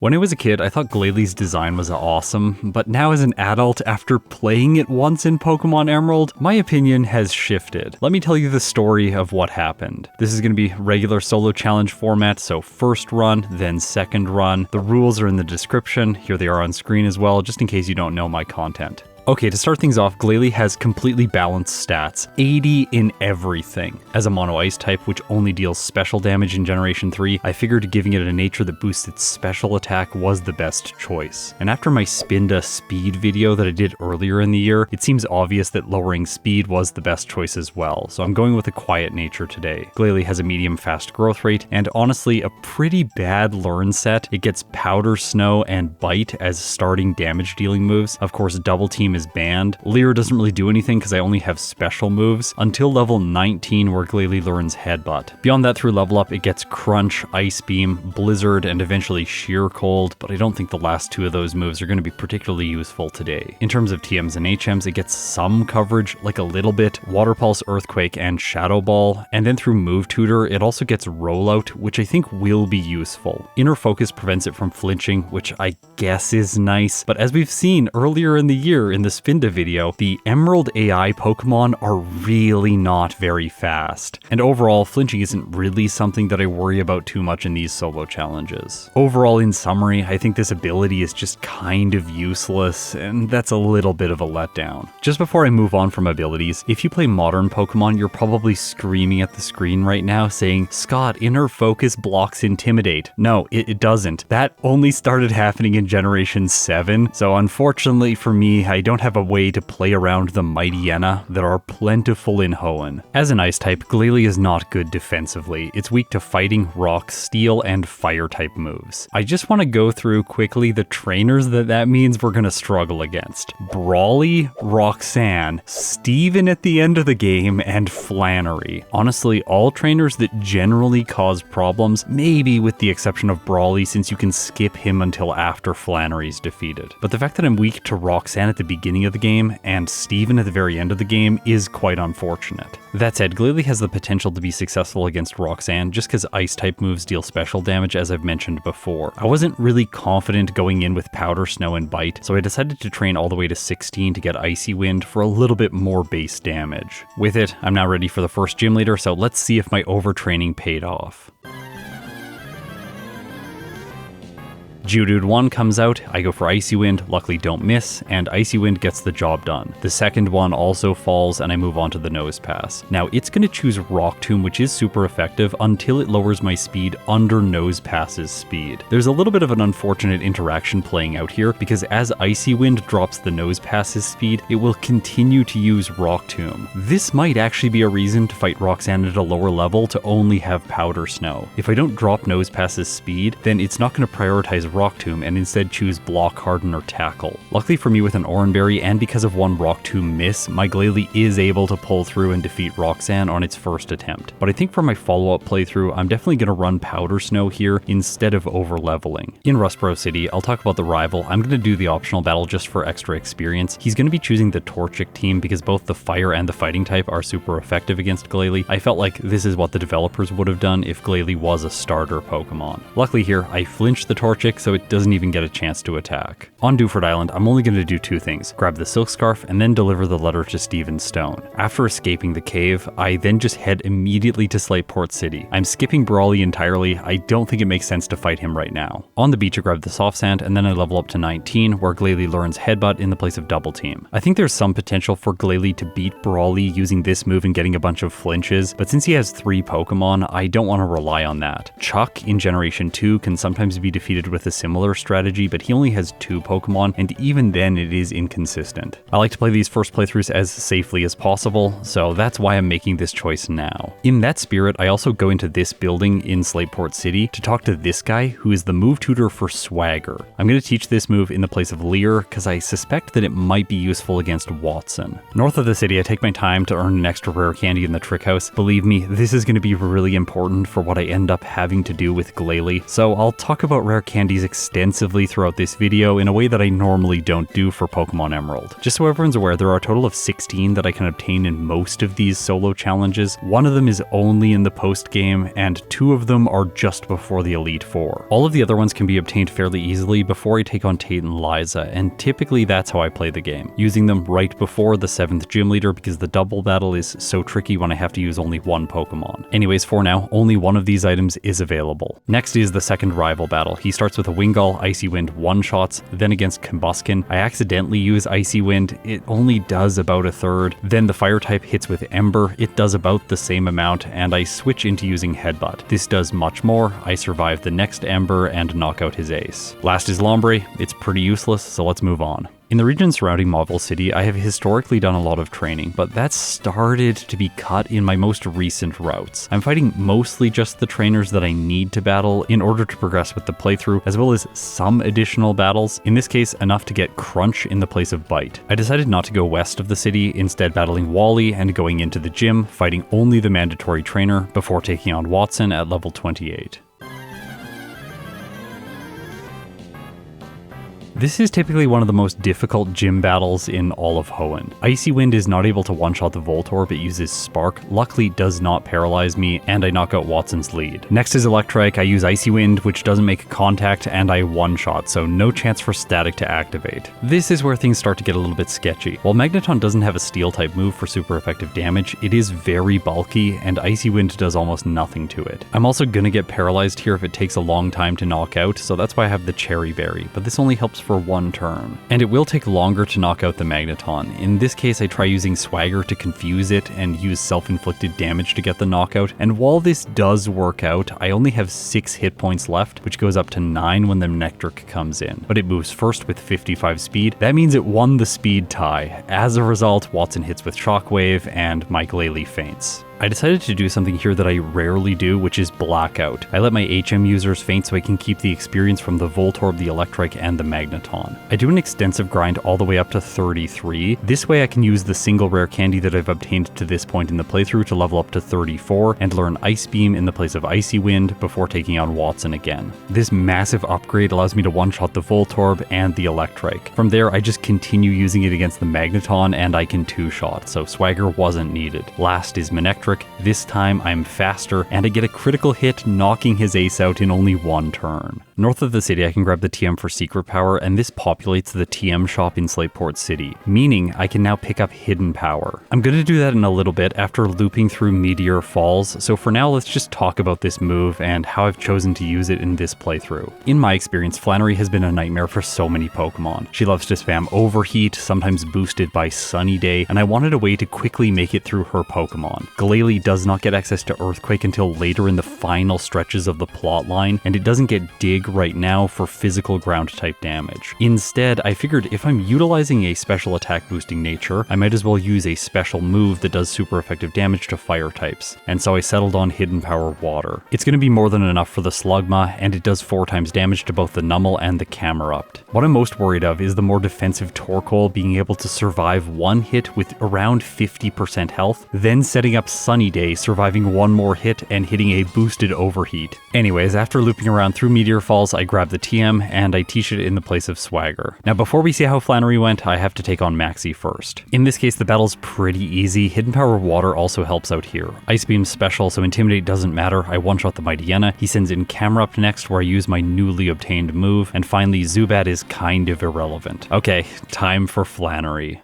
When I was a kid, I thought Glalie's design was awesome, but now as an adult, after playing it once in Pokemon Emerald, my opinion has shifted. Let me tell you the story of what happened. This is going to be regular solo challenge format, so first run, then second run. The rules are in the description, here they are on screen as well, just in case you don't know my content. Okay, to start things off, Glalie has completely balanced stats, 80 in everything. As a mono ice type, which only deals special damage in Generation 3, I figured giving it a nature that boosts its special attack was the best choice. And after my Spinda speed video that I did earlier in the year, it seems obvious that lowering speed was the best choice as well, so I'm going with a quiet nature today. Glalie has a medium fast growth rate, and honestly, a pretty bad learn set. It gets Powder, Snow, and Bite as starting damage dealing moves. Of course, Double Team is banned. Leer doesn't really do anything because I only have special moves until level 19 where Glalie learns Headbutt. Beyond that, through level up, it gets Crunch, Ice Beam, Blizzard, and eventually Sheer Cold, but I don't think the last two of those moves are going to be particularly useful today. In terms of TMs and HMs, it gets some coverage, like a little bit, Water Pulse, Earthquake, and Shadow Ball, and then through Move Tutor, it also gets Rollout, which I think will be useful. Inner Focus prevents it from flinching, which I guess is nice, but as we've seen earlier in the year in the Spinda video, the Emerald AI Pokemon are really not very fast. And overall, flinching isn't really something that I worry about too much in these solo challenges. Overall, in summary, I think this ability is just kind of useless, and that's a little bit of a letdown. Just before I move on from abilities, if you play modern Pokemon, you're probably screaming at the screen right now saying, "Scott, Inner Focus blocks Intimidate." No, it doesn't. That only started happening in Generation 7, so unfortunately for me, I don't have a way to play around the Mightyena that are plentiful in Hoenn. As an ice type, Glalie is not good defensively. It's weak to fighting, rock, steel, and fire type moves. I just want to go through quickly the trainers that means we're going to struggle against. Brawly, Roxanne, Steven at the end of the game, and Flannery. Honestly, all trainers that generally cause problems, maybe with the exception of Brawly since you can skip him until after Flannery's defeated. But the fact that I'm weak to Roxanne at the beginning of the game and Steven at the very end of the game is quite unfortunate. That said, Glalie has the potential to be successful against Roxanne just because ice type moves deal special damage, as I've mentioned before. I wasn't really confident going in with Powder, Snow, and Bite, so I decided to train all the way to 16 to get Icy Wind for a little bit more base damage. With it, I'm now ready for the first gym leader, so let's see if my overtraining paid off. Geodude 1 comes out, I go for Icy Wind, luckily don't miss, and Icy Wind gets the job done. The second one also falls, and I move on to the Nose Pass. Now, it's going to choose Rock Tomb, which is super effective until it lowers my speed under Nose Pass's speed. There's a little bit of an unfortunate interaction playing out here, because as Icy Wind drops the Nose Pass's speed, it will continue to use Rock Tomb. This might actually be a reason to fight Roxanne at a lower level to only have Powder Snow. If I don't drop Nose Pass's speed, then it's not going to prioritize Rock Tomb and instead choose Block, Harden, or Tackle. Luckily for me with an Oranberry and because of one Rock Tomb miss, my Glalie is able to pull through and defeat Roxanne on its first attempt. But I think for my follow-up playthrough, I'm definitely going to run Powder Snow here instead of over-leveling. In Rustboro City, I'll talk about the rival. I'm going to do the optional battle just for extra experience. He's going to be choosing the Torchic team because both the fire and the fighting type are super effective against Glalie. I felt like this is what the developers would have done if Glalie was a starter Pokemon. Luckily here, I flinched the Torchic, so it doesn't even get a chance to attack. On Dewford Island, I'm only going to do two things: grab the Silk Scarf and then deliver the letter to Steven Stone. After escaping the cave, I then just head immediately to Slateport City. I'm skipping Brawly entirely. I don't think it makes sense to fight him right now. On the beach, I grab the Soft Sand and then I level up to 19, where Glalie learns Headbutt in the place of Double Team. I think there's some potential for Glalie to beat Brawly using this move and getting a bunch of flinches, but since he has 3 Pokemon, I don't want to rely on that. Chuck in Generation 2 can sometimes be defeated with a similar strategy, but he only has 2 Pokemon, and even then it is inconsistent. I like to play these first playthroughs as safely as possible, so that's why I'm making this choice now. In that spirit, I also go into this building in Slateport City to talk to this guy who is the move tutor for Swagger. I'm going to teach this move in the place of Leer because I suspect that it might be useful against Wattson. North of the city, I take my time to earn an extra rare candy in the Trick House. Believe me, this is going to be really important for what I end up having to do with Glalie, so I'll talk about rare candies these extensively throughout this video in a way that I normally don't do for Pokemon Emerald. Just so everyone's aware, there are a total of 16 that I can obtain in most of these solo challenges. One of them is only in the post game, and 2 of them are just before the Elite Four. All of the other ones can be obtained fairly easily before I take on Tate and Liza, and typically that's how I play the game, using them right before the 7th gym leader because the double battle is so tricky when I have to use only one Pokemon. Anyways, for now, only one of these items is available. Next is the second rival battle. He starts with a Wingull, Icy Wind one-shots, then against Combuskin, I accidentally use Icy Wind, it only does about a third, then the fire type hits with Ember, it does about the same amount, and I switch into using Headbutt. This does much more, I survive the next Ember and knock out his ace. Last is Lombre, it's pretty useless, so let's move on. In the region surrounding Mauville City, I have historically done a lot of training, but that's started to be cut in my most recent routes. I'm fighting mostly just the trainers that I need to battle in order to progress with the playthrough, as well as some additional battles, in this case enough to get Crunch in the place of Bite. I decided not to go west of the city, instead battling Wall-E and going into the gym, fighting only the mandatory trainer before taking on Wattson at level 28. This is typically one of the most difficult gym battles in all of Hoenn. Icy Wind is not able to one-shot the Voltorb, it uses Spark, luckily does not paralyze me, and I knock out Wattson's lead. Next is Electrike, I use Icy Wind, which doesn't make contact, and I one-shot, so no chance for Static to activate. This is where things start to get a little bit sketchy. While Magneton doesn't have a Steel-type move for super effective damage, it is very bulky, and Icy Wind does almost nothing to it. I'm also gonna get paralyzed here if it takes a long time to knock out, so that's why I have the Cherry Berry, but this only helps for one turn. And it will take longer to knock out the Magneton. In this case, I try using Swagger to confuse it and use self-inflicted damage to get the knockout, and while this does work out, I only have 6 hit points left, which goes up to 9 when the Nectric comes in. But it moves first with 55 speed. That means it won the speed tie. As a result, Wattson hits with Shockwave, and my Glalie faints. I decided to do something here that I rarely do, which is Blackout. I let my HM users faint so I can keep the experience from the Voltorb, the Electrike, and the Magneton. I do an extensive grind all the way up to 33. This way I can use the single rare candy that I've obtained to this point in the playthrough to level up to 34 and learn Ice Beam in the place of Icy Wind before taking on Wattson again. This massive upgrade allows me to one-shot the Voltorb and the Electrike. From there, I just continue using it against the Magneton and I can two-shot, so Swagger wasn't needed. Last is Manectric. This time I'm faster, and I get a critical hit, knocking his ace out in only one turn. North of the city, I can grab the TM for Secret Power, and this populates the TM shop in Slateport City, meaning I can now pick up Hidden Power. I'm going to do that in a little bit after looping through Meteor Falls, so for now let's just talk about this move and how I've chosen to use it in this playthrough. In my experience, Flannery has been a nightmare for so many Pokemon. She loves to spam Overheat, sometimes boosted by Sunny Day, and I wanted a way to quickly make it through her Pokemon. Glalie does not get access to Earthquake until later in the final stretches of the plotline, and it doesn't get Dig right now for physical ground type damage. Instead, I figured if I'm utilizing a special attack boosting nature, I might as well use a special move that does super effective damage to fire types, and so I settled on Hidden Power Water. It's going to be more than enough for the Slugma, and it does 4 times damage to both the Numel and the Camerupt. What I'm most worried of is the more defensive Torkoal being able to survive one hit with around 50% health, then setting up Sunny Day, surviving one more hit and hitting a boosted Overheat. Anyways, after looping around through Meteor Falls, I grab the TM and I teach it in the place of Swagger. Now before we see how Flannery went, I have to take on Maxie first. In this case, the battle's pretty easy. Hidden Power Water also helps out here. Ice Beam's special, so Intimidate doesn't matter. I one-shot the Mightyena. He sends in Camerupt next, where I use my newly obtained move, and finally Zubat is kind of irrelevant. Okay, time for Flannery.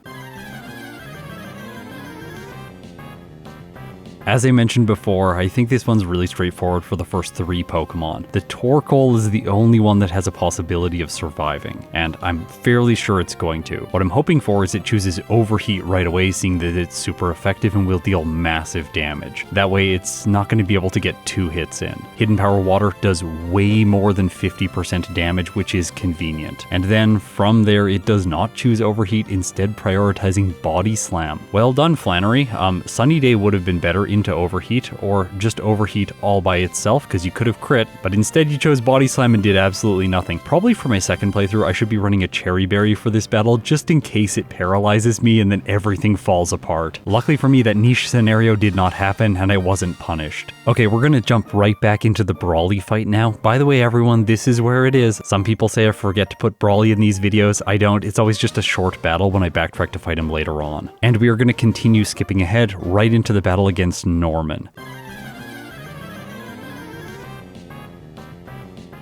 As I mentioned before, I think this one's really straightforward for the first 3 Pokemon. The Torkoal is the only one that has a possibility of surviving, and I'm fairly sure it's going to. What I'm hoping for is it chooses Overheat right away, seeing that it's super effective and will deal massive damage. That way it's not going to be able to get 2 hits in. Hidden Power Water does way more than 50% damage, which is convenient. And then from there it does not choose Overheat, instead prioritizing Body Slam. Well done, Flannery. Sunny Day would have been better into Overheat, or just Overheat all by itself because you could have crit, but instead you chose Body Slam and did absolutely nothing. Probably for my second playthrough I should be running a Cherry Berry for this battle just in case it paralyzes me and then everything falls apart. Luckily for me that niche scenario did not happen and I wasn't punished. Okay, we're gonna jump right back into the Brawly fight now. By the way everyone, this is where it is. Some people say I forget to put Brawly in these videos. I don't. It's always just a short battle when I backtrack to fight him later on. And we are going to continue skipping ahead right into the battle against Norman.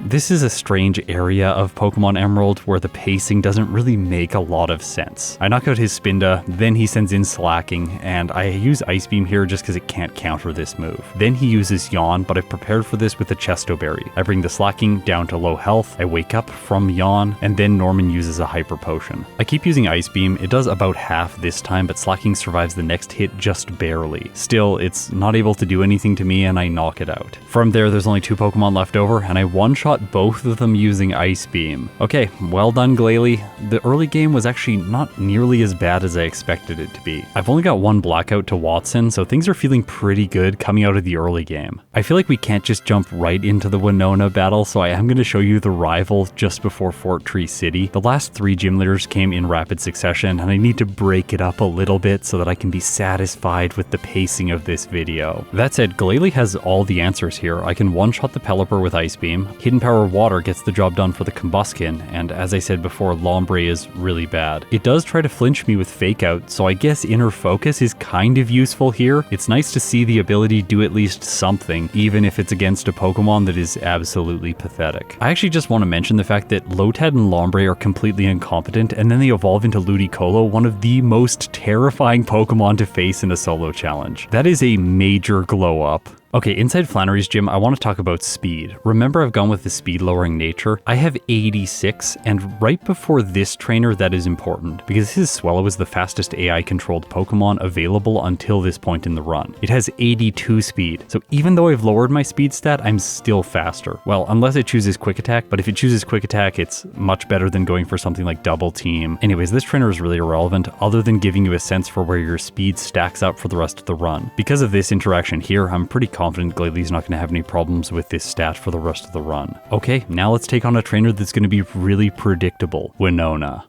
This is a strange area of Pokemon Emerald where the pacing doesn't really make a lot of sense. I knock out his Spinda, then he sends in Slacking, and I use Ice Beam here just because it can't counter this move. Then he uses Yawn, but I've prepared for this with a Chesto Berry. I bring the Slacking down to low health, I wake up from Yawn, and then Norman uses a Hyper Potion. I keep using Ice Beam, it does about half this time, but Slacking survives the next hit just barely. Still, it's not able to do anything to me and I knock it out. From there, there's only 2 Pokemon left over, and I one-shot both of them using Ice Beam. Okay, well done Glalie. The early game was actually not nearly as bad as I expected it to be. I've only got 1 Blackout to Wattson, so things are feeling pretty good coming out of the early game. I feel like we can't just jump right into the Winona battle, so I am going to show you the rival just before Fort Tree City. The last 3 gym leaders came in rapid succession, and I need to break it up a little bit so that I can be satisfied with the pacing of this video. That said, Glalie has all the answers here. I can one-shot the Pelipper with Ice Beam, Hidden Power Water gets the job done for the Combuskin, and as I said before, Lombre is really bad. It does try to flinch me with Fake Out, so I guess Inner Focus is kind of useful here. It's nice to see the ability do at least something, even if it's against a Pokemon that is absolutely pathetic. I actually just want to mention the fact that Lotad and Lombre are completely incompetent, and then they evolve into Ludicolo, one of the most terrifying Pokemon to face in a solo challenge. That is a major glow up. Okay, inside Flannery's gym, I want to talk about speed. Remember I've gone with the speed lowering nature? I have 86, and right before this trainer that is important, because his Swellow is the fastest AI controlled Pokemon available until this point in the run. It has 82 speed, so even though I've lowered my speed stat, I'm still faster. Well, unless it chooses Quick Attack, but if it chooses Quick Attack, it's much better than going for something like Double Team. Anyways, this trainer is really irrelevant, other than giving you a sense for where your speed stacks up for the rest of the run. Because of this interaction here, I'm pretty confident Glalie's not going to have any problems with this stat for the rest of the run. Okay, now let's take on a trainer that's going to be really predictable, Winona.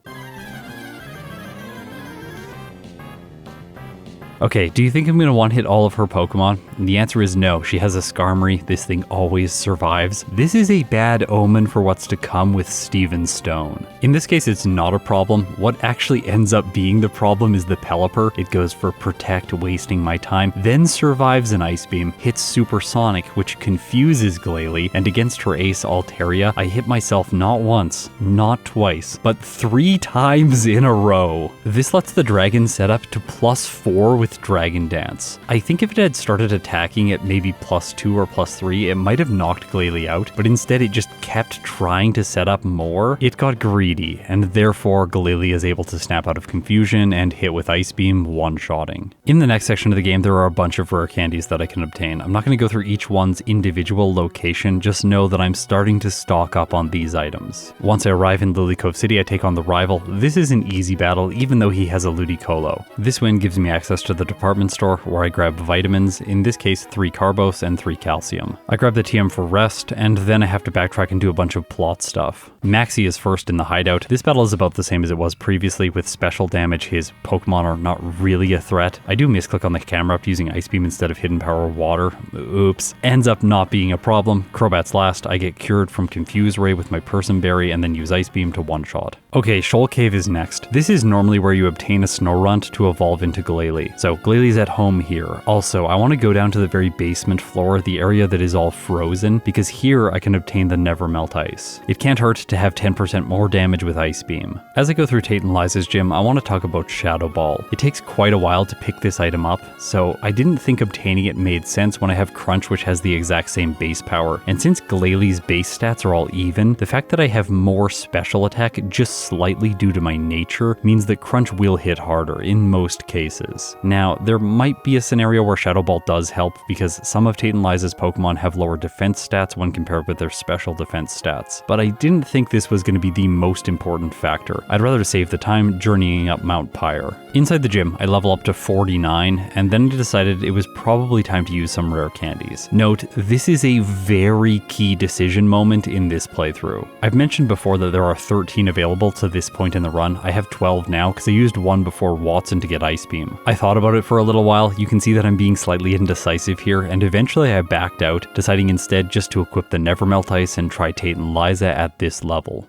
Okay, do you think I'm going to one-hit all of her Pokemon? And the answer is no. She has a Skarmory. This thing always survives. This is a bad omen for what's to come with Steven Stone. In this case, it's not a problem. What actually ends up being the problem is the Pelipper. It goes for Protect, wasting my time, then survives an Ice Beam, hits Supersonic, which confuses Glalie, and against her ace Altaria, I hit myself not once, not twice, but 3 times in a row. This lets the Dragon set up to +4 with Dragon Dance. I think if it had started attacking at maybe +2 or +3, it might have knocked Glalie out, but instead it just kept trying to set up more. It got greedy, and therefore Glalie is able to snap out of confusion and hit with Ice Beam, one-shotting. In the next section of the game, there are a bunch of rare candies that I can obtain. I'm not going to go through each one's individual location, just know that I'm starting to stock up on these items. Once I arrive in Lilycove City, I take on the rival. This is an easy battle, even though he has a Ludicolo. This win gives me access to the department store, where I grab vitamins, in this case 3 Carbos and 3 Calcium. I grab the TM for rest, and then I have to backtrack and do a bunch of plot stuff. Maxie is first in the hideout. This battle is about the same as it was previously. With special damage, his Pokemon are not really a threat. I do misclick on the camera up using Ice Beam instead of Hidden Power Water. Oops. Ends up not being a problem. Crobat's last. I get cured from Confuse Ray with my Person Berry and then use Ice Beam to one-shot. Okay, Shoal Cave is next. This is normally where you obtain a Snorunt to evolve into Glalie. So Glalie's at home here. Also, I want to go down to the very basement floor, the area that is all frozen, because here I can obtain the Never Melt Ice. It can't hurt to have 10% more damage with Ice Beam. As I go through Tate and Liza's gym, I want to talk about Shadow Ball. It takes quite a while to pick this item up, so I didn't think obtaining it made sense when I have Crunch, which has the exact same base power. And since Glalie's base stats are all even, the fact that I have more special attack just slightly due to my nature means that Crunch will hit harder in most cases. Now, there might be a scenario where Shadow Ball does help because some of Tate Liza's Pokemon have lower defense stats when compared with their special defense stats, but I didn't think this was going to be the most important factor. I'd rather save the time journeying up Mount Pyre. Inside the gym, I level up to 49, and then decided it was probably time to use some rare candies. Note, this is a very key decision moment in this playthrough. I've mentioned before that there are 13 available to this point in the run. I have 12 now because I used one before Wattson to get Ice Beam. I thought about it for a little while. You can see that I'm being slightly indecisive here, and eventually I backed out, deciding instead just to equip the Nevermelt Ice and try Tate Liza at this level.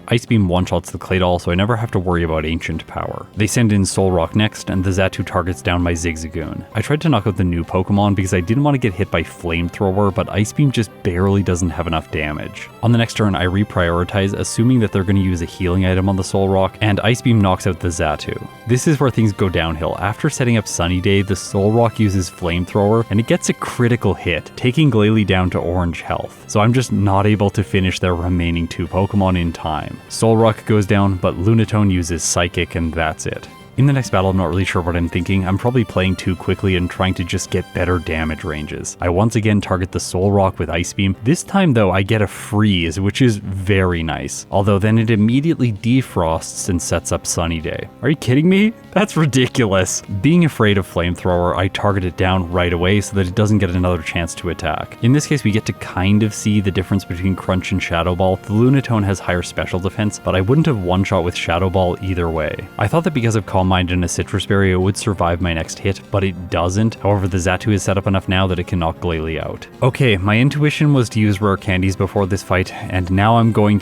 Ice Beam one-shots the Claydol, so I never have to worry about Ancient Power. They send in Soul Rock next, and the Xatu targets down my Zigzagoon. I tried to knock out the new Pokemon because I didn't want to get hit by Flamethrower, but Ice Beam just barely doesn't have enough damage. On the next turn, I reprioritize, assuming that they're going to use a healing item on the Soul Rock, and Ice Beam knocks out the Xatu. This is where things go downhill. After setting up Sunny Day, the Soul Rock uses Flamethrower, and it gets a critical hit, taking Glalie down to orange health. So I'm just not able to finish their remaining 2 Pokemon in time. Soul Rock goes down, but Lunatone uses Psychic, and that's it. In the next battle, I'm not really sure what I'm thinking. I'm probably playing too quickly and trying to just get better damage ranges. I once again target the Soul Rock with Ice Beam. This time though, I get a freeze, which is very nice. Although then it immediately defrosts and sets up Sunny Day. Are you kidding me? That's ridiculous. Being afraid of Flamethrower, I target it down right away so that it doesn't get another chance to attack. In this case, we get to kind of see the difference between Crunch and Shadow Ball. The Lunatone has higher special defense, but I wouldn't have one-shot with Shadow Ball either way. I thought that because of Calm Mind and a Citrus Berry, it would survive my next hit, but it doesn't. However, the Xatu is set up enough now that it can knock Glalie out. Okay, my intuition was to use rare candies before this fight, and now I'm going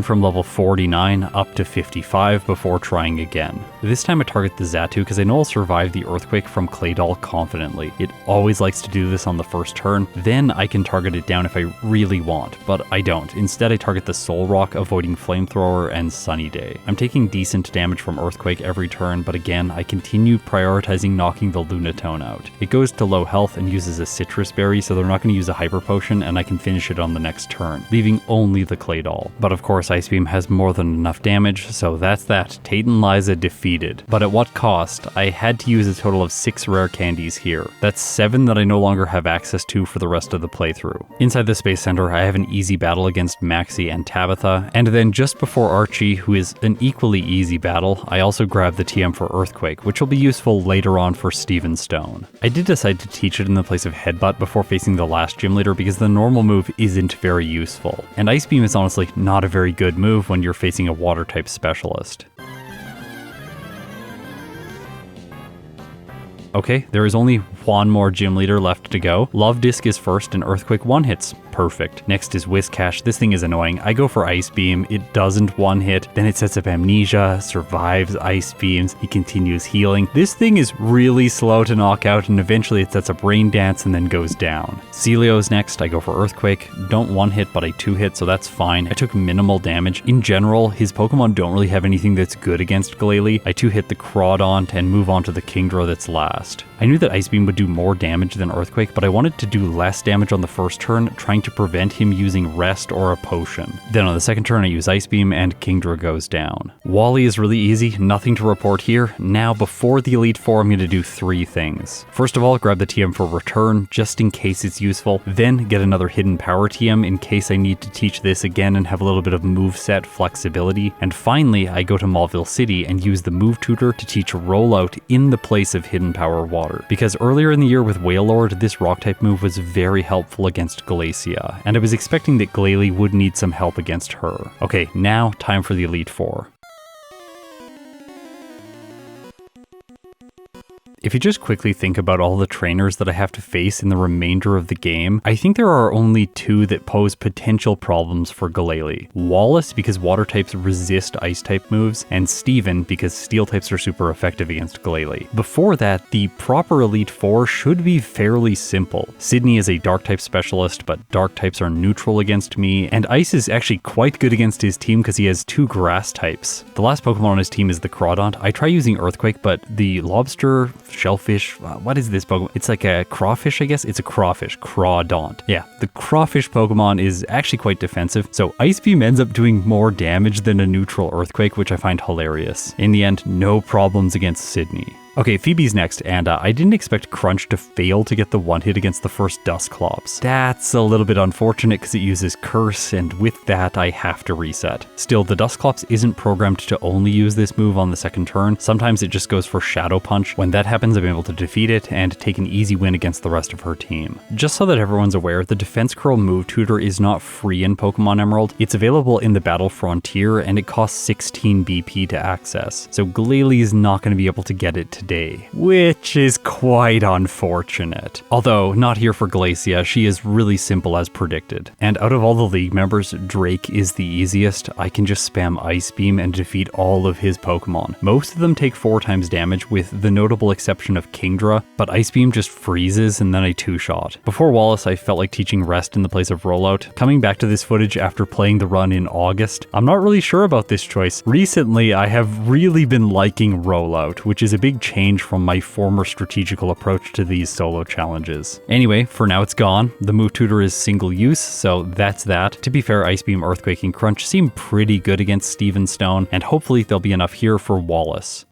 from level 49 up to 55 before trying again. This time I target the Xatu because I know I'll survive the Earthquake from Claydol confidently. It always likes to do this on the first turn, then I can target it down if I really want, but I don't. Instead, I target the Soul Rock, avoiding Flamethrower and Sunny Day. I'm taking decent damage from Earthquake every turn, but again, I continue prioritizing knocking the Lunatone out. It goes to low health and uses a Citrus Berry, so they're not going to use a Hyper Potion, and I can finish it on the next turn, leaving only the Claydol. But of course, Ice Beam has more than enough damage, so that's that. Tate Liza defeated. But at what cost? I had to use a total of 6 rare candies here. That's 7 that I no longer have access to for the rest of the playthrough. Inside the Space Center, I have an easy battle against Maxie and Tabitha, and then just before Archie, who is an equally easy battle, I also grab the TM for Earthquake, which will be useful later on for Steven Stone. I did decide to teach it in the place of Headbutt before facing the last gym leader because the normal move isn't very useful, and Ice Beam is honestly not a very good move when you're facing a water type specialist. Okay, there is only one more gym leader left to go. Love Disc is first and Earthquake 1-hits. Perfect. Next is Whiscash. This thing is annoying. I go for Ice Beam. It doesn't one-hit. Then it sets up Amnesia, survives Ice Beams. He continues healing. This thing is really slow to knock out, and eventually it sets up Rain Dance and then goes down. Celio's next. I go for Earthquake. Don't one-hit, but I two-hit, so that's fine. I took minimal damage. In general, his Pokemon don't really have anything that's good against Glalie. I two-hit the Crawdaunt and move on to the Kingdra that's last. I knew that Ice Beam would do more damage than Earthquake, but I wanted to do less damage on the first turn, trying to prevent him using Rest or a potion. Then on the second turn I use Ice Beam and Kingdra goes down. Wall-E is really easy, nothing to report here. Now before the Elite Four I'm going to do 3 things. First of all, grab the TM for Return, just in case it's useful. Then get another Hidden Power TM in case I need to teach this again and have a little bit of moveset flexibility. And finally, I go to Mauville City and use the Move Tutor to teach Rollout in the place of Hidden Power Water. Because earlier in the year with Wailord, this Rock-type move was very helpful against Glacia, and I was expecting that Glalie would need some help against her. Okay, now time for the Elite Four. If you just quickly think about all the trainers that I have to face in the remainder of the game, I think there are only 2 that pose potential problems for Glalie. Wallace, because water types resist ice type moves, and Steven, because steel types are super effective against Glalie. Before that, the proper Elite Four should be fairly simple. Sydney is a dark type specialist, but dark types are neutral against me, and ice is actually quite good against his team because he has 2 grass types. The last Pokemon on his team is the Crawdaunt. I try using Earthquake, but the Lobster shellfish. What is this Pokemon? It's like a crawfish, I guess. It's a crawfish. Crawdont. Yeah, the crawfish Pokemon is actually quite defensive, so Ice Beam ends up doing more damage than a neutral Earthquake, which I find hilarious. In the end, no problems against Sydney. Okay, Phoebe's next, and I didn't expect Crunch to fail to get the one hit against the first Dusclops. That's a little bit unfortunate because it uses Curse, and with that, I have to reset. Still, the Dusclops isn't programmed to only use this move on the second turn. Sometimes it just goes for Shadow Punch. When that happens, I'm able to defeat it and take an easy win against the rest of her team. Just so that everyone's aware, the Defense Curl move tutor is not free in Pokemon Emerald. It's available in the Battle Frontier, and it costs 16 BP to access. So Glalie is not going to be able to get it today, which is quite unfortunate. Although, not here for Glacia, she is really simple as predicted. And out of all the league members, Drake is the easiest. I can just spam Ice Beam and defeat all of his Pokemon. Most of them take 4 times damage with the notable exception of Kingdra, but Ice Beam just freezes and then I two-shot. Before Wallace, I felt like teaching Rest in the place of Rollout. Coming back to this footage after playing the run in August, I'm not really sure about this choice. Recently, I have really been liking Rollout, which is a big change from my former strategical approach to these solo challenges. Anyway, for now it's gone. The move tutor is single use, so that's that. To be fair, Ice Beam, Earthquake, and Crunch seem pretty good against Steven Stone, and hopefully there'll be enough here for Wallace.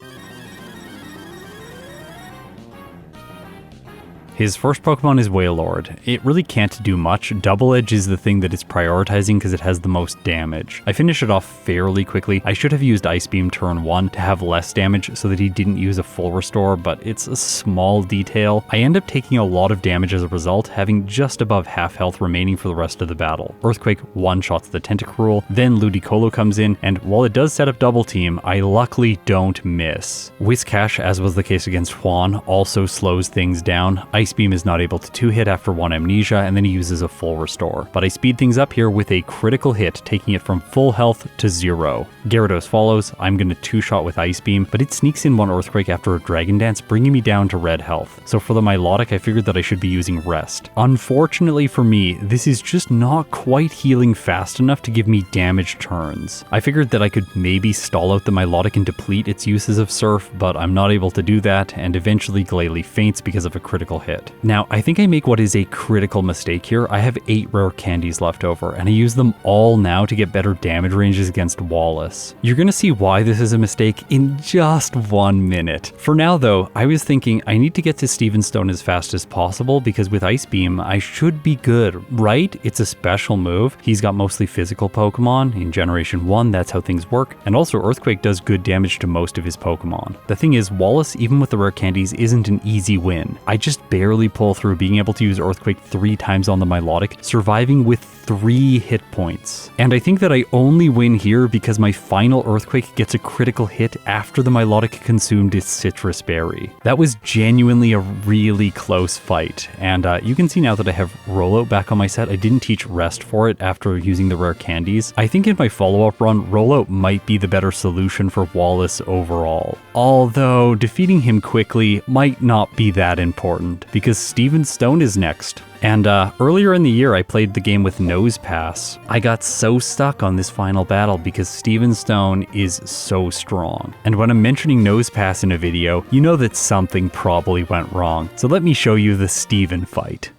His first Pokemon is Wailord. It really can't do much. Double Edge is the thing that it's prioritizing because it has the most damage. I finish it off fairly quickly. I should have used Ice Beam turn 1 to have less damage so that he didn't use a full restore, but it's a small detail. I end up taking a lot of damage as a result, having just above half health remaining for the rest of the battle. Earthquake one-shots the Tentacruel, then Ludicolo comes in, and while it does set up double team, I luckily don't miss. Whiscash, as was the case against Juan, also slows things down. Ice Beam is not able to two-hit after one Amnesia, and then he uses a full restore. But I speed things up here with a critical hit, taking it from full health to 0. Gyarados follows. I'm going to two-shot with Ice Beam, but it sneaks in one Earthquake after a Dragon Dance, bringing me down to red health. So for the Milotic, I figured that I should be using Rest. Unfortunately for me, this is just not quite healing fast enough to give me damage turns. I figured that I could maybe stall out the Milotic and deplete its uses of Surf, but I'm not able to do that, and eventually Glalie faints because of a critical hit. Now, I think I make what is a critical mistake here. I have 8 rare candies left over, and I use them all now to get better damage ranges against Wallace. You're gonna see why this is a mistake in just 1 minute. For now though, I was thinking I need to get to Steven Stone as fast as possible because with Ice Beam, I should be good, right? It's a special move. He's got mostly physical Pokemon. In Generation 1, that's how things work. And also Earthquake does good damage to most of his Pokemon. The thing is, Wallace, even with the rare candies, isn't an easy win. I just barely pull through, being able to use Earthquake 3 times on the Milotic, surviving with 3 hit points. And I think that I only win here because my final Earthquake gets a critical hit after the Milotic consumed its Citrus Berry. That was genuinely a really close fight, and you can see now that I have Rollout back on my set. I didn't teach Rest for it after using the rare candies. I think in my follow-up run, Rollout might be the better solution for Wallace overall. Although defeating him quickly might not be that important, because Steven Stone is next. And earlier in the year, I played the game with Nose Pass. I got so stuck on this final battle because Steven Stone is so strong. And when I'm mentioning Nose Pass in a video, you know that something probably went wrong. So let me show you the Steven fight.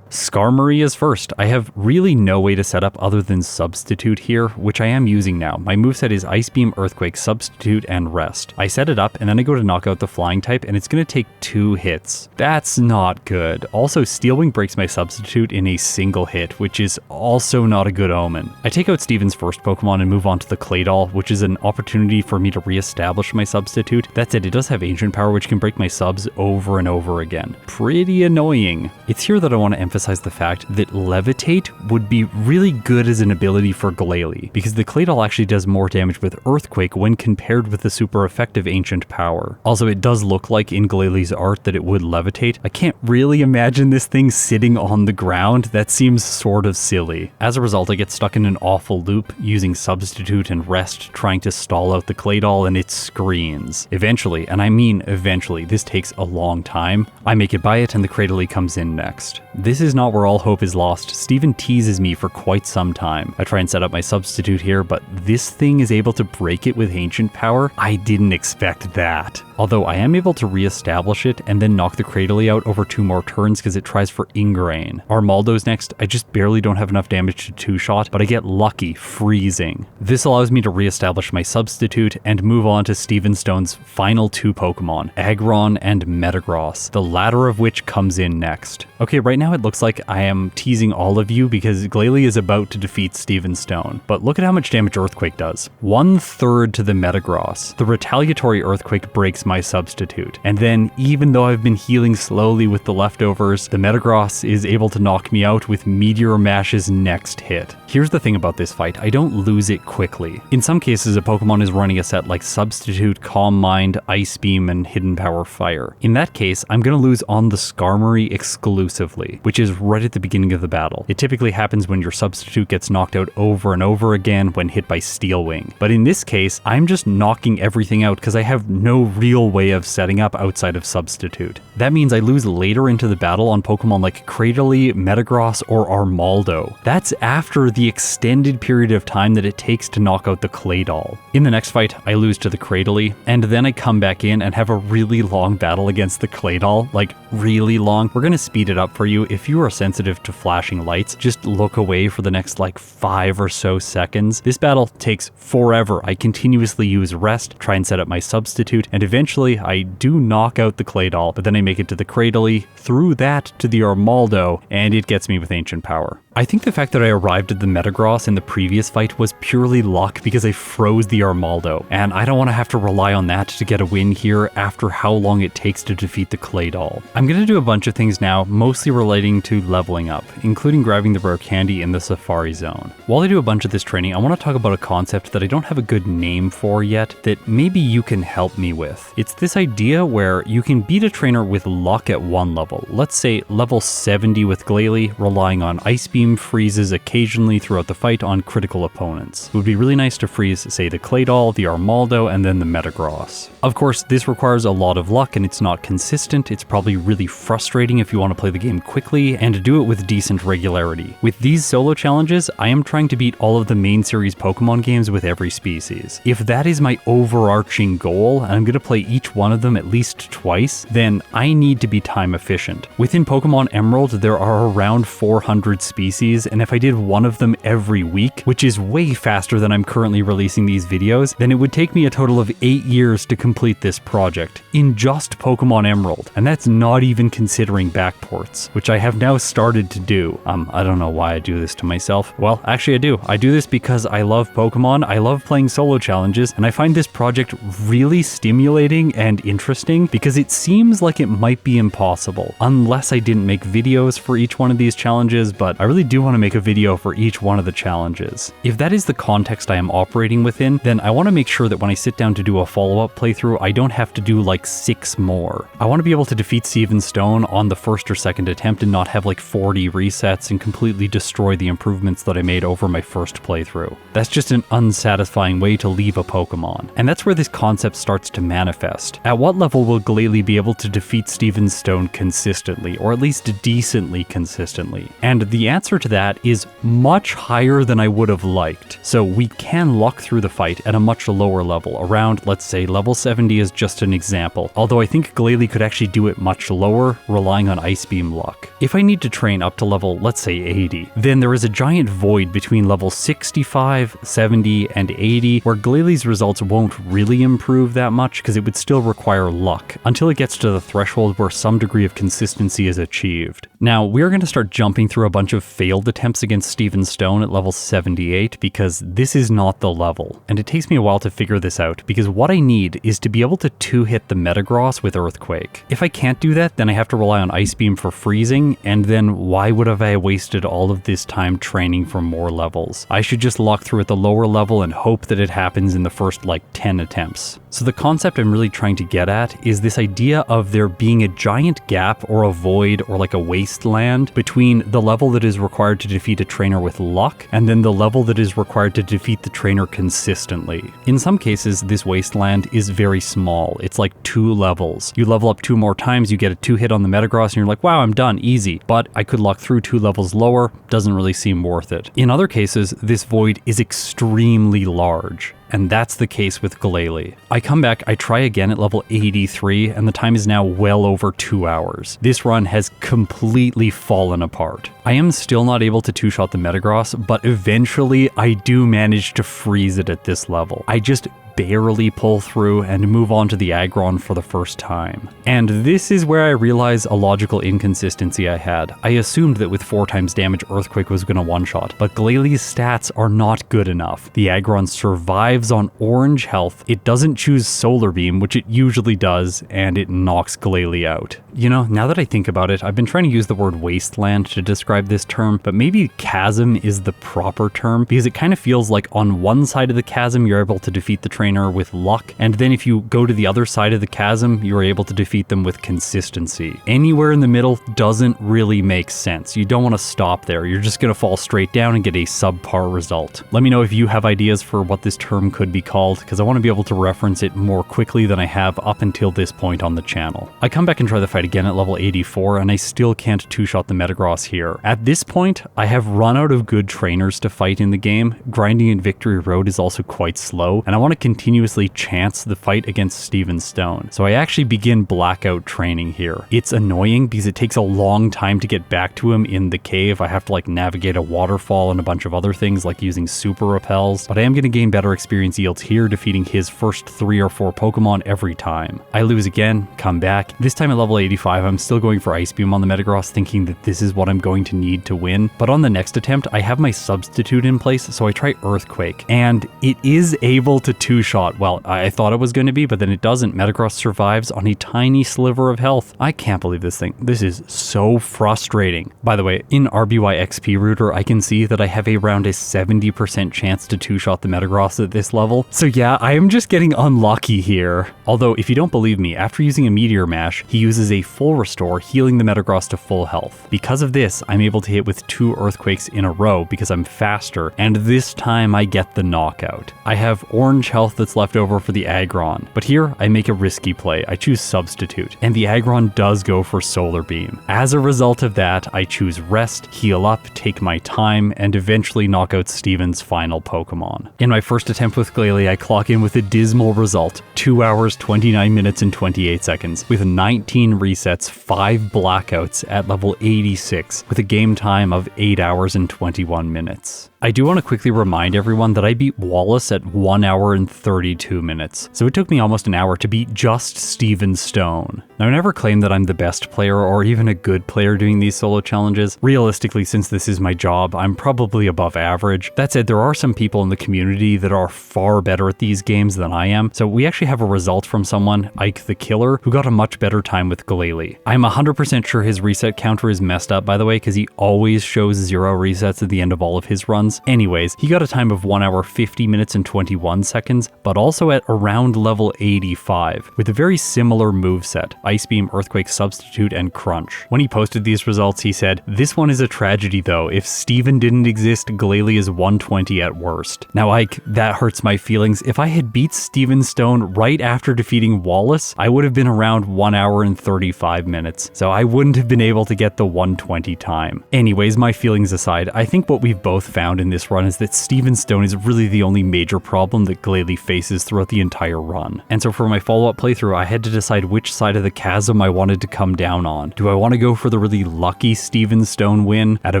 Skarmory is first. I have really no way to set up other than Substitute here, which I am using now. My moveset is Ice Beam, Earthquake, Substitute, and Rest. I set it up, and then I go to knock out the Flying type, and it's going to take 2 hits. That's not good. Also, Steel Wing breaks my Substitute in a single hit, which is also not a good omen. I take out Steven's first Pokemon and move on to the Claydol, which is an opportunity for me to re-establish my Substitute. That said, it does have Ancient Power, which can break my subs over and over again. Pretty annoying. It's here that I want to emphasize the fact that Levitate would be really good as an ability for Glalie, because the Claydol actually does more damage with Earthquake when compared with the super effective Ancient Power. Also, it does look like in Glalie's art that it would levitate. I can't really imagine this thing sitting on the ground. That seems sort of silly. As a result, I get stuck in an awful loop using Substitute and Rest, trying to stall out the Claydol, and it screens. Eventually, and I mean eventually, this takes a long time, I make it by it and the Cradily comes in next. This is is not where all hope is lost. Steven teases me for quite some time. I try and set up my substitute here, but this thing is able to break it with ancient power? I didn't expect that. Although I am able to re-establish it and then knock the Cradley out over 2 more turns because it tries for Ingrain. Armaldo's next. I just barely don't have enough damage to 2-shot, but I get lucky, freezing. This allows me to re-establish my substitute and move on to Steven Stone's final 2 Pokemon, Aggron and Metagross, the latter of which comes in next. Okay, right now it looks like I am teasing all of you because Glalie is about to defeat Steven Stone, but look at how much damage Earthquake does. 1/3 to the Metagross. The retaliatory Earthquake breaks my substitute, and then even though I've been healing slowly with the leftovers, the Metagross is able to knock me out with Meteor Mash's next hit. Here's the thing about this fight, I don't lose it quickly. In some cases, a Pokemon is running a set like Substitute, Calm Mind, Ice Beam, and Hidden Power Fire. In that case, I'm gonna lose on the Skarmory exclusively, which is right at the beginning of the battle. It typically happens when your substitute gets knocked out over and over again when hit by Steel Wing. But in this case, I'm just knocking everything out because I have no real way of setting up outside of substitute. That means I lose later into the battle on Pokemon like Cradley, Metagross, or Armaldo. That's after the extended period of time that it takes to knock out the Claydol. In the next fight, I lose to the Cradley, and then I come back in and have a really long battle against the Claydol, like really long. We're gonna speed it up for you. If you are sensitive to flashing lights, just look away for the next like 5 or so seconds. This battle takes forever. I continuously use rest, try and set up my substitute, and eventually I do knock out the Claydol, but then I make it to the Cradley, through that to the Armaldo, and it gets me with Ancient Power. I think the fact that I arrived at the Metagross in the previous fight was purely luck because I froze the Armaldo, and I don't want to have to rely on that to get a win here after how long it takes to defeat the Claydol. I'm going to do a bunch of things now, mostly relating to leveling up, including grabbing the rare candy in the Safari Zone. While I do a bunch of this training, I want to talk about a concept that I don't have a good name for yet that maybe you can help me with. It's this idea where you can beat a trainer with luck at one level. Let's say level 70 with Glalie, relying on Ice Beam freezes occasionally throughout the fight on critical opponents. It would be really nice to freeze, say, the Claydol, the Armaldo, and then the Metagross. Of course, this requires a lot of luck and it's not consistent. It's probably really frustrating if you want to play the game quickly and to do it with decent regularity. With these solo challenges, I am trying to beat all of the main series Pokemon games with every species. If that is my overarching goal, and I'm going to play each one of them at least twice, then I need to be time efficient. Within Pokemon Emerald, there are around 400 species, and if I did one of them every week, which is way faster than I'm currently releasing these videos, then it would take me a total of 8 years to complete this project in just Pokemon Emerald, and that's not even considering backports, which I have now started to do. I don't know why I do this to myself. Well, actually I do. I do this because I love Pokemon, I love playing solo challenges, and I find this project really stimulating and interesting because it seems like it might be impossible, unless I didn't make videos for each one of these challenges, but I really do want to make a video for each one of the challenges. If that is the context I am operating within, then I want to make sure that when I sit down to do a follow-up playthrough, I don't have to do like 6 more. I want to be able to defeat Steven Stone on the first or second attempt and not have like 40 resets and completely destroy the improvements that I made over my first playthrough. That's just an unsatisfying way to leave a Pokemon. And that's where this concept starts to manifest. At what level will Glalie be able to defeat Steven Stone consistently, or at least decently consistently? And the answer to that is much higher than I would have liked. So we can luck through the fight at a much lower level, around, let's say, level 70 is just an example, although I think Glalie could actually do it much lower, relying on Ice Beam luck. If I need to train up to level, let's say 80, then there is a giant void between level 65, 70, and 80, where Glalie's results won't really improve that much because it would still require luck, until it gets to the threshold where some degree of consistency is achieved. Now, we are going to start jumping through a bunch of failed attempts against Steven Stone at level 78 because this is not the level, and it takes me a while to figure this out because what I need is to be able to 2-hit the Metagross with Earthquake. If I can't do that, then I have to rely on Ice Beam for freezing, and then why would have I wasted all of this time training for more levels? I should just luck through at the lower level and hope that it happens in the first like 10 attempts. So the concept I'm really trying to get at is this idea of there being a giant gap or a void or like a wasteland between the level that is required required to defeat a trainer with luck, and then the level that is required to defeat the trainer consistently. In some cases, this wasteland is very small. It's like 2 levels. You level up 2 more times, you get a 2-hit on the Metagross, and you're like, wow, I'm done, easy. But I could luck through 2 levels lower, doesn't really seem worth it. In other cases, this void is extremely large. And that's the case with Glalie. I come back, I try again at level 83, and the time is now well over 2 hours. This run has completely fallen apart. I am still not able to 2-shot the Metagross, but eventually I do manage to freeze it at this level. I just barely pull through and move on to the Aggron for the first time. And this is where I realize a logical inconsistency I had. I assumed that with 4 times damage, Earthquake was going to one-shot, but Glalie's stats are not good enough. The Aggron survives on orange health, it doesn't choose Solar Beam, which it usually does, and it knocks Glalie out. You know, now that I think about it, I've been trying to use the word wasteland to describe this term, but maybe chasm is the proper term, because it kind of feels like on one side of the chasm you're able to defeat the trainer with luck, and then if you go to the other side of the chasm, you're able to defeat them with consistency. Anywhere in the middle doesn't really make sense. You don't want to stop there. You're just going to fall straight down and get a subpar result. Let me know if you have ideas for what this term could be called, because I want to be able to reference it more quickly than I have up until this point on the channel. I come back and try the fight again at level 84, and I still can't 2-shot the Metagross here. At this point, I have run out of good trainers to fight in the game. Grinding in Victory Road is also quite slow, and I want to continuously chance the fight against Steven Stone. So I actually begin Blackout training here. It's annoying because it takes a long time to get back to him in the cave. I have to like navigate a waterfall and a bunch of other things like using super repels, but I am going to gain better experience yields here, defeating his first 3 or 4 Pokemon every time. I lose again, come back. This time at level 85, I'm still going for Ice Beam on the Metagross, thinking that this is what I'm going to need to win. But on the next attempt, I have my substitute in place, so I try Earthquake, and it is able to 2-shot. Well, I thought it was going to be, but then it doesn't. Metagross survives on a tiny sliver of health. I can't believe this thing. This is so frustrating. By the way, in RBY XP Router, I can see that I have around a 70% chance to 2-shot the Metagross at this level. So yeah, I am just getting unlucky here. Although, if you don't believe me, after using a Meteor Mash, he uses a full restore, healing the Metagross to full health. Because of this, I'm able to hit with 2 Earthquakes in a row because I'm faster, and this time I get the knockout. I have orange health that's left over for the Aggron, but here I make a risky play. I choose Substitute, and the Aggron does go for Solar Beam. As a result of that, I choose Rest, heal up, take my time, and eventually knock out Steven's final Pokemon. In my first attempt with Glalie, I clock in with a dismal result, 2 hours, 29 minutes, and 28 seconds, with 19 resets, 5 blackouts at level 86, with a game time of 8 hours and 21 minutes. I do want to quickly remind everyone that I beat Wallace at 1 hour and 32 minutes, so it took me almost an hour to beat just Steven Stone. Now, I never claim that I'm the best player or even a good player doing these solo challenges. Realistically, since this is my job, I'm probably above average. That said, there are some people in the community that are far better at these games than I am, so we actually have a result from someone, Ike the Killer, who got a much better time with Glalie. I'm 100% sure his reset counter is messed up, by the way, because he always shows 0 resets at the end of all of his runs. Anyways, he got a time of 1 hour 50 minutes and 21 seconds, but also at around level 85, with a very similar moveset, Ice Beam, Earthquake, Substitute, and Crunch. When he posted these results, he said, "This one is a tragedy though. If Steven didn't exist, Glalie is 120 at worst." Now Ike, that hurts my feelings. If I had beat Steven Stone right after defeating Wallace, I would have been around 1 hour and 35 minutes, so I wouldn't have been able to get the 120 time. Anyways, my feelings aside, I think what we've both found in this run is that Steven Stone is really the only major problem that Glalie faces throughout the entire run. And so for my follow-up playthrough, I had to decide which side of the chasm I wanted to come down on. Do I want to go for the really lucky Steven Stone win at a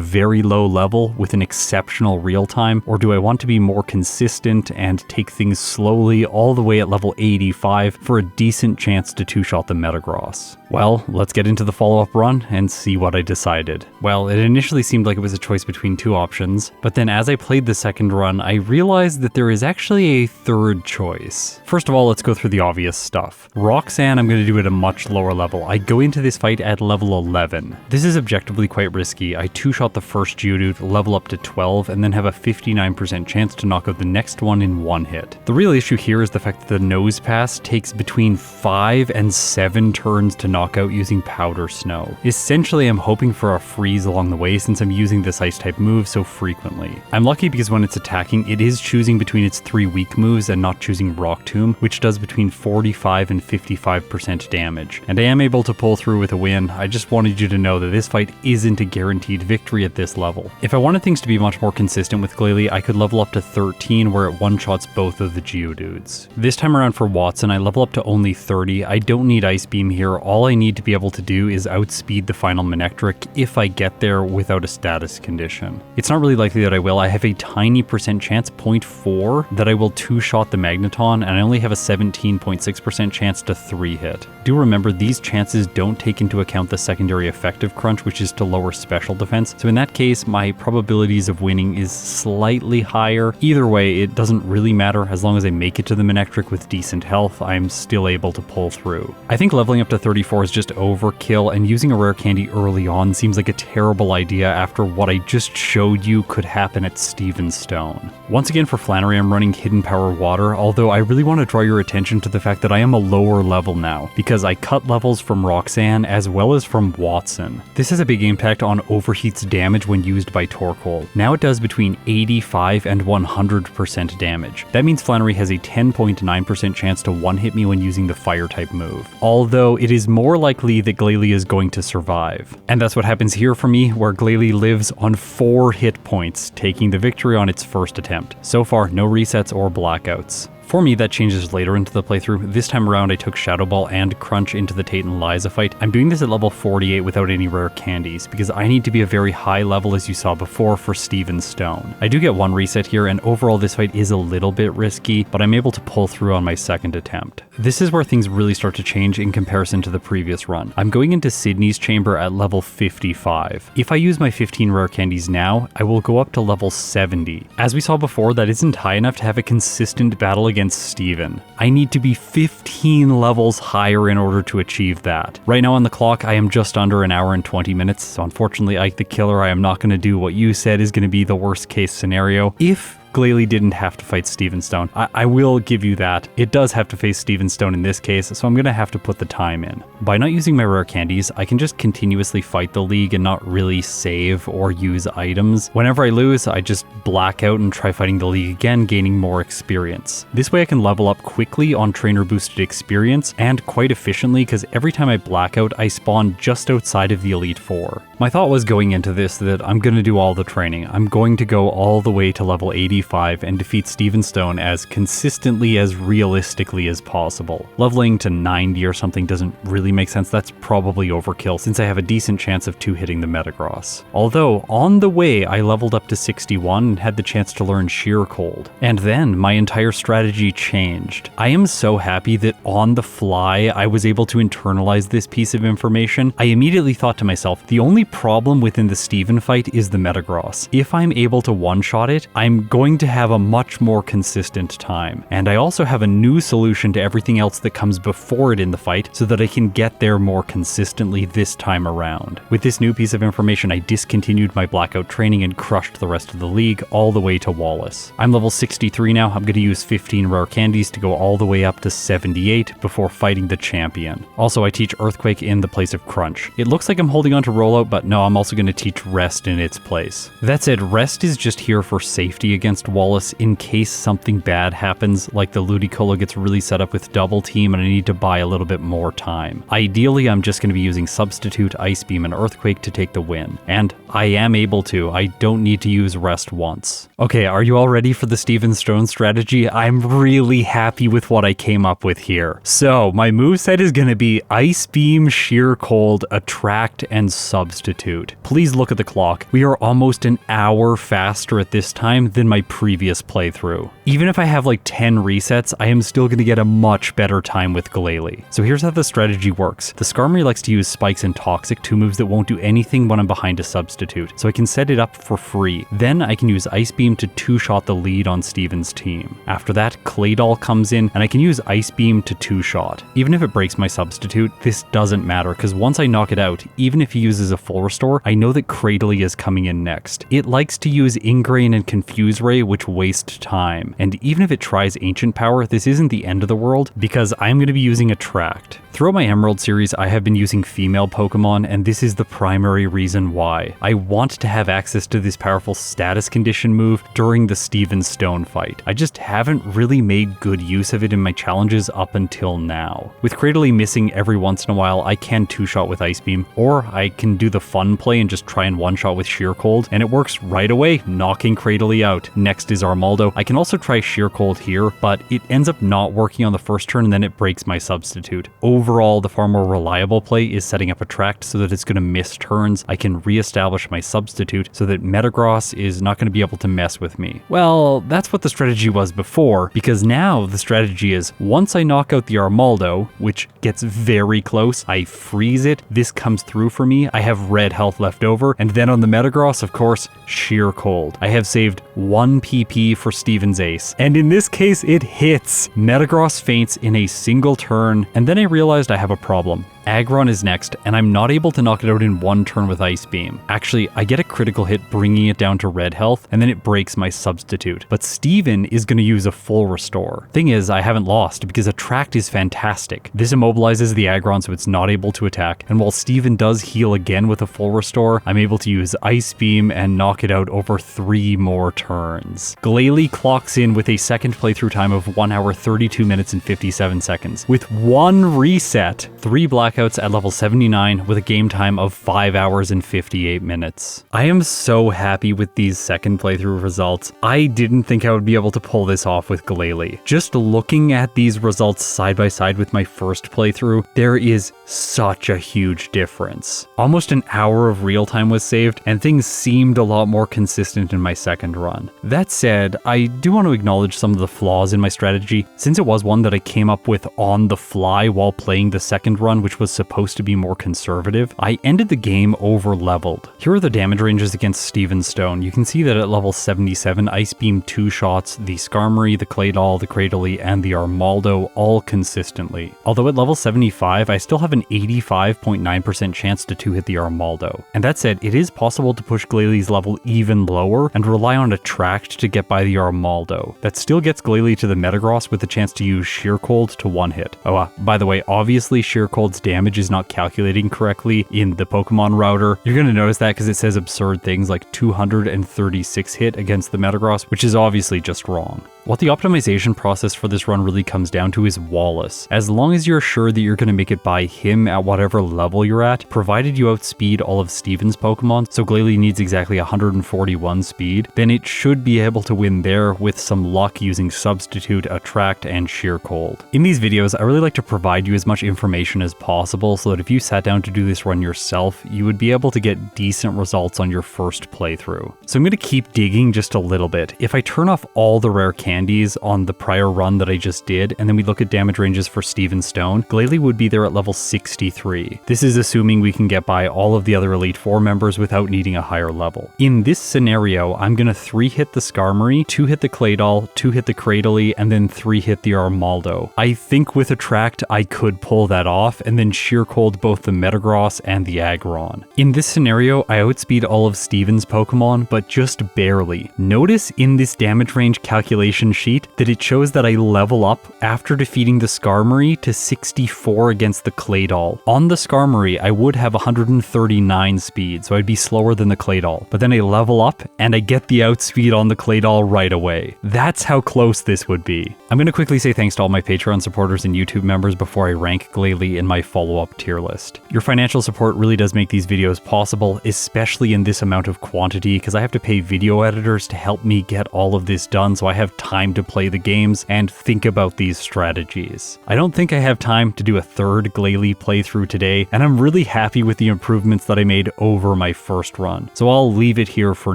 very low level with an exceptional real time, or do I want to be more consistent and take things slowly all the way at level 85 for a decent chance to 2-shot the Metagross? Well, let's get into the follow-up run and see what I decided. Well, it initially seemed like it was a choice between 2 options, but then as I played the second run, I realized that there is actually a third choice. First of all, let's go through the obvious stuff. Roxanne, I'm going to do at a much lower level. I go into this fight at level 11. This is objectively quite risky. I 2-shot the first Geodude, level up to 12, and then have a 59% chance to knock out the next one in 1 hit. The real issue here is the fact that the Nose Pass takes between 5 and 7 turns to knock knockout using Powder Snow. Essentially, I'm hoping for a freeze along the way since I'm using this ice type move so frequently. I'm lucky because when it's attacking, it is choosing between its 3 weak moves and not choosing Rock Tomb, which does between 45 and 55% damage. And I am able to pull through with a win. I just wanted you to know that this fight isn't a guaranteed victory at this level. If I wanted things to be much more consistent with Glalie, I could level up to 13 where it one-shots both of the Geodudes. This time around for Wattson, I level up to only 30. I don't need Ice Beam here. All I need to be able to do is outspeed the final Manectric if I get there without a status condition. It's not really likely that I will. I have a tiny percent chance, 0.4, that I will 2-shot the Magneton, and I only have a 17.6% chance to 3-hit. Do remember, these chances don't take into account the secondary effective crunch, which is to lower special defense. So in that case, my probabilities of winning is slightly higher. Either way, it doesn't really matter. As long as I make it to the Manectric with decent health, I'm still able to pull through. I think leveling up to 34 is just overkill, and using a rare candy early on seems like a terrible idea after what I just showed you could happen at Stone. Once again for Flannery, I'm running Hidden Power Water, although I really want to draw your attention to the fact that I am a lower level now, because I cut levels from Roxanne as well as from Wattson. This has a big impact on Overheat's damage when used by Torkoal. Now it does between 85 and 100% damage. That means Flannery has a 10.9% chance to one-hit me when using the fire type move, although it is more likely that Glalie is going to survive. And that's what happens here for me, where Glalie lives on 4 hit points, taking the victory on its first attempt. So far, no resets or blackouts. For me, that changes later into the playthrough. This time around, I took Shadow Ball and Crunch into the Tate and Liza fight. I'm doing this at level 48 without any rare candies, because I need to be a very high level, as you saw before, for Stone. I do get 1 reset here, and overall this fight is a little bit risky, but I'm able to pull through on my second attempt. This is where things really start to change in comparison to the previous run. I'm going into Sydney's chamber at level 55. If I use my 15 rare candies now, I will go up to level 70. As we saw before, that isn't high enough to have a consistent battle against Steven. I need to be 15 levels higher in order to achieve that. Right now on the clock, I am just under an hour and 20 minutes, so unfortunately, Ike the Killer, I am not going to do what you said is going to be the worst case scenario. If Glalie didn't have to fight Stone. I will give you that. It does have to face Stone in this case, so I'm gonna have to put the time in. By not using my rare candies, I can just continuously fight the league and not really save or use items. Whenever I lose, I just black out and try fighting the league again, gaining more experience. This way I can level up quickly on trainer boosted experience and quite efficiently, because every time I black out, I spawn just outside of the Elite Four. My thought was going into this that I'm gonna do all the training. I'm going to go all the way to level 85 and defeat Stone as consistently as realistically as possible. Leveling to 90 or something doesn't really make sense. That's probably overkill since I have a decent chance of 2-hitting the Metagross. Although, on the way, I leveled up to 61 and had the chance to learn Sheer Cold. And then, my entire strategy changed. I am so happy that on the fly, I was able to internalize this piece of information. I immediately thought to myself, the only problem within the Steven fight is the Metagross. If I'm able to one-shot it, I'm going to have a much more consistent time. And I also have a new solution to everything else that comes before it in the fight so that I can get there more consistently this time around. With this new piece of information, I discontinued my blackout training and crushed the rest of the league all the way to Wallace. I'm level 63 now. I'm going to use 15 rare candies to go all the way up to 78 before fighting the champion. Also, I teach Earthquake in the place of Crunch. It looks like I'm holding on to Rollout, but no, I'm also going to teach Rest in its place. That said, Rest is just here for safety against Wallace in case something bad happens, like the Ludicolo gets really set up with double team and I need to buy a little bit more time. Ideally, I'm just going to be using Substitute, Ice Beam, and Earthquake to take the win. And I am able to. I don't need to use Rest once. Okay, are you all ready for the Stone strategy? I'm really happy with what I came up with here. So, my moveset is going to be Ice Beam, Sheer Cold, Attract, and Substitute. Please look at the clock. We are almost an hour faster at this time than my previous playthrough. Even if I have like 10 resets, I am still going to get a much better time with Glalie. So here's how the strategy works. The Skarmory likes to use Spikes and Toxic, 2 moves that won't do anything when I'm behind a Substitute, so I can set it up for free. Then I can use Ice Beam to 2-shot the lead on Steven's team. After that, Claydol comes in, and I can use Ice Beam to 2-shot. Even if it breaks my Substitute, this doesn't matter, because once I knock it out, even if he uses a full restore, I know that Cradily is coming in next. It likes to use Ingrain and Confuse Ray Ray, which waste time. And even if it tries Ancient Power, this isn't the end of the world, because I'm going to be using Attract. Throughout my Emerald series, I have been using female Pokemon, and this is the primary reason why. I want to have access to this powerful status condition move during the Steven Stone fight. I just haven't really made good use of it in my challenges up until now. With Cradily missing every once in a while, I can two-shot with Ice Beam, or I can do the fun play and just try and one-shot with Sheer Cold, and it works right away, knocking Cradily out. Next is Armaldo. I can also try Sheer Cold here, but it ends up not working on the first turn, and then it breaks my substitute. Overall, the far more reliable play is setting up Attract so that it's going to miss turns. I can re-establish my substitute so that Metagross is not going to be able to mess with me. Well, that's what the strategy was before, because now the strategy is once I knock out the Armaldo, which gets very close, I freeze it, this comes through for me, I have red health left over, and then on the Metagross, of course, Sheer Cold. I have saved 1 PP for Steven's Ace, and in this case it hits. Metagross faints in a single turn, and then I realized I have a problem. Aggron is next, and I'm not able to knock it out in one turn with Ice Beam. Actually, I get a critical hit bringing it down to red health, and then it breaks my substitute. But Steven is going to use a full restore. Thing is, I haven't lost because Attract is fantastic. This immobilizes the Aggron so it's not able to attack, and while Steven does heal again with a full restore, I'm able to use Ice Beam and knock it out over 3 more turns. Glalie clocks in with a second playthrough time of 1 hour 32 minutes and 57 seconds. With 1 reset, 3 blackouts at level 79 with a game time of 5 hours and 58 minutes. I am so happy with these second playthrough results. I didn't think I would be able to pull this off with Glalie. Just looking at these results side by side with my first playthrough, there is such a huge difference. Almost an hour of real time was saved, and things seemed a lot more consistent in my second run. That said, I do want to acknowledge some of the flaws in my strategy, since it was one that I came up with on the fly while playing the second run, which was supposed to be more conservative. I ended the game over leveled. Here are the damage ranges against Steven Stone. You can see that at level 77, Ice Beam 2 shots the Skarmory, the Claydol, the Cradily, and the Armaldo all consistently. Although at level 75, I still have an 85.9% chance to 2-hit the Armaldo. And that said, it is possible to push Glalie's level even lower and rely on Attract to get by the Armaldo. That still gets Glalie to the Metagross with the chance to use Sheer Cold to one-hit. Oh, by the way, obviously Sheer Cold's damage is not calculating correctly in the Pokemon router. You're going to notice that because it says absurd things like 236 hit against the Metagross, which is obviously just wrong. What the optimization process for this run really comes down to is Wallace. As long as you're sure that you're going to make it by him at whatever level you're at, provided you outspeed all of Steven's Pokemon, so Glalie needs exactly 141 speed, then it should be able to win there with some luck using Substitute, Attract, and Sheer Cold. In these videos, I really like to provide you as much information as possible so that if you sat down to do this run yourself, you would be able to get decent results on your first playthrough. So I'm going to keep digging just a little bit. If I turn off all the rare candies on the prior run that I just did, and then we look at damage ranges for Steven Stone, Glalie would be there at level 63. This is assuming we can get by all of the other Elite Four members without needing a higher level. In this scenario, I'm going to 3-hit the Skarmory, 2-hit the Claydol, 2-hit the Cradily, and then 3-hit the Armaldo. I think with Attract, I could pull that off, and then Sheer Cold both the Metagross and the Aggron. In this scenario, I outspeed all of Steven's Pokemon, but just barely. Notice in this damage range calculation sheet that it shows that I level up after defeating the Skarmory to 64 against the Claydol. On the Skarmory, I would have 139 speed, so I'd be slower than the Claydol. But then I level up, and I get the outspeed on the Claydol right away. That's how close this would be. I'm going to quickly say thanks to all my Patreon supporters and YouTube members before I rank Glalie in my follow-up tier list. Your financial support really does make these videos possible, especially in this amount of quantity, because I have to pay video editors to help me get all of this done so I have time to play the games and think about these strategies. I don't think I have time to do a third Glalie playthrough today, and I'm really happy with the improvements that I made over my first run, so I'll leave it here for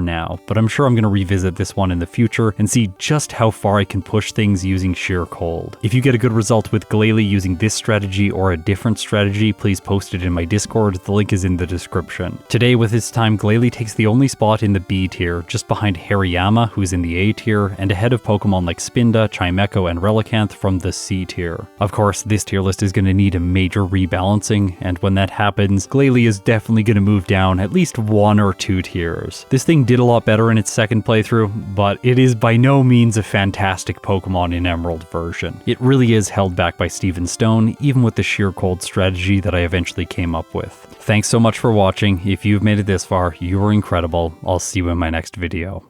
now, but I'm sure I'm going to revisit this one in the future and see just how far I can push things using Sheer Cold. If you get a good result with Glalie using this strategy or a different strategy, please post it in my Discord, the link is in the description. Today with his time, Glalie takes the only spot in the B tier, just behind Hariyama, who's in the A tier, and ahead of Pokemon Pokemon like Spinda, Chimecho, and Relicanth from the C tier. Of course, this tier list is going to need a major rebalancing, and when that happens, Glalie is definitely going to move down at least 1 or 2 tiers. This thing did a lot better in its second playthrough, but it is by no means a fantastic Pokemon in Emerald version. It really is held back by Steven Stone, even with the sheer cold strategy that I eventually came up with. Thanks so much for watching. If you've made it this far, you are incredible. I'll see you in my next video.